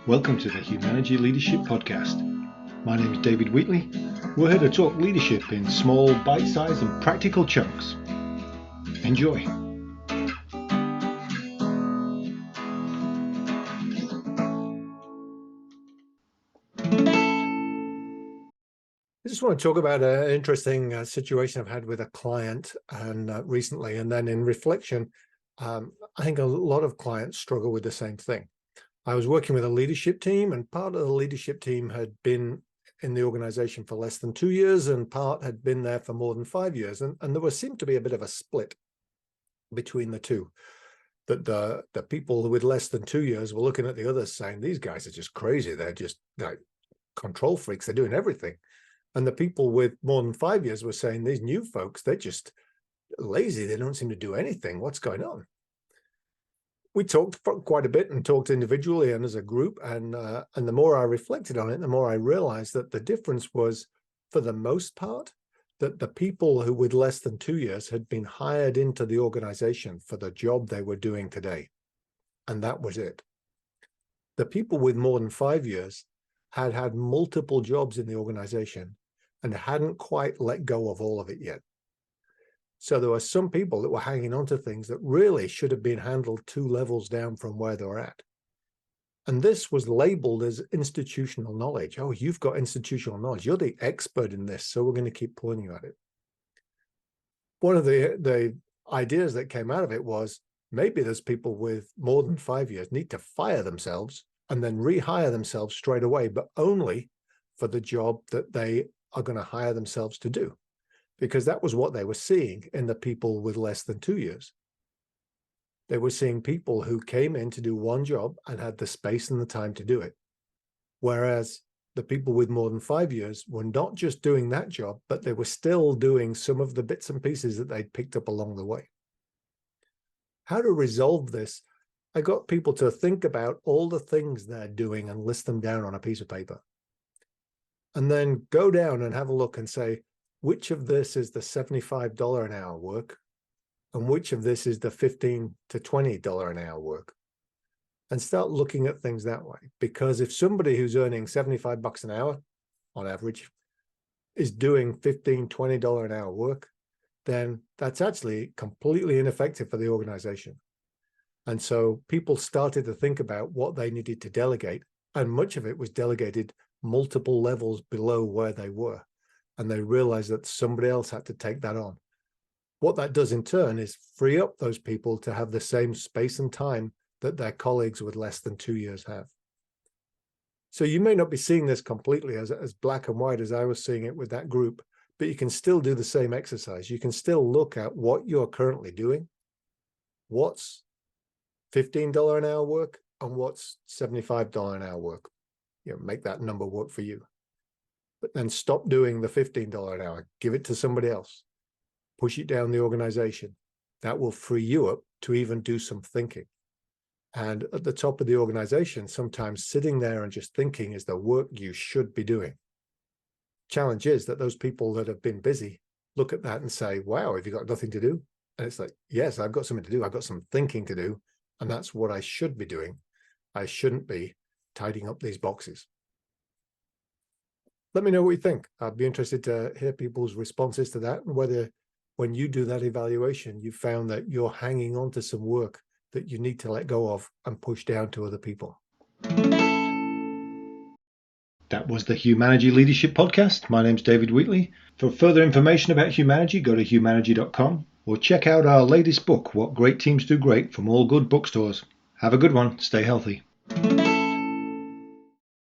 Welcome to the Humanergy Leadership Podcast. My name is David Wheatley. We're here to talk leadership in small, bite-sized and practical chunks. Enjoy. I just want to talk about an interesting situation I've had with a client and recently, and then in reflection, I think a lot of clients struggle with the same thing. I was working with a leadership team, and part of the leadership team had been in the organization for less than 2 years, and part had been there for more than 5 years. And there seemed to be a bit of a split between the two, that the people with less than 2 years were looking at the others saying, these guys are just crazy. They're just like control freaks. They're doing everything. And the people with more than 5 years were saying, these new folks, they're just lazy. They don't seem to do anything. What's going on? We talked for quite a bit and talked individually and as a group. And the more I reflected on it, the more I realized that the difference was, for the most part, that the people who with less than 2 years had been hired into the organization for the job they were doing today. And that was it. The people with more than 5 years had had multiple jobs in the organization and hadn't quite let go of all of it yet. So there were some people that were hanging on to things that really should have been handled 2 levels down from where they were at. And this was labeled as institutional knowledge. Oh, you've got institutional knowledge. You're the expert in this, so we're going to keep pointing you at it. One of the ideas that came out of it was, maybe there's people with more than 5 years need to fire themselves and then rehire themselves straight away, but only for the job that they are going to hire themselves to do. Because that was what they were seeing in the people with less than 2 years. They were seeing people who came in to do one job and had the space and the time to do it. Whereas the people with more than 5 years were not just doing that job, but they were still doing some of the bits and pieces that they'd picked up along the way. How to resolve this? I got people to think about all the things they're doing and list them down on a piece of paper. And then go down and have a look and say, which of this is the $75 an hour work? And which of this is the $15 to $20 an hour work? And start looking at things that way. Because if somebody who's earning $75 an hour on average is doing $15, $20 an hour work, then that's actually completely ineffective for the organization. And so people started to think about what they needed to delegate. And much of it was delegated multiple levels below where they were. And they realized that somebody else had to take that on. What that does in turn is free up those people to have the same space and time that their colleagues with less than 2 years have. So you may not be seeing this completely as black and white as I was seeing it with that group, but you can still do the same exercise. You can still look at what you're currently doing, what's $15 an hour work, and what's $75 an hour work. Make that number work for you. But then stop doing the $15 an hour. Give it to somebody else. Push it down the organization. That will free you up to even do some thinking. And at the top of the organization, sometimes sitting there and just thinking is the work you should be doing. Challenge is that those people that have been busy look at that and say, wow, have you got nothing to do? And it's like, yes, I've got something to do. I've got some thinking to do. And that's what I should be doing. I shouldn't be tidying up these boxes. Let me know what you think. I'd be interested to hear people's responses to that, and whether when you do that evaluation, you found that you're hanging on to some work that you need to let go of and push down to other people. That was the Humanergy Leadership Podcast. My name's David Wheatley. For further information about Humanergy, go to humanergy.com or check out our latest book, What Great Teams Do Great, from all good bookstores. Have a good one. Stay healthy.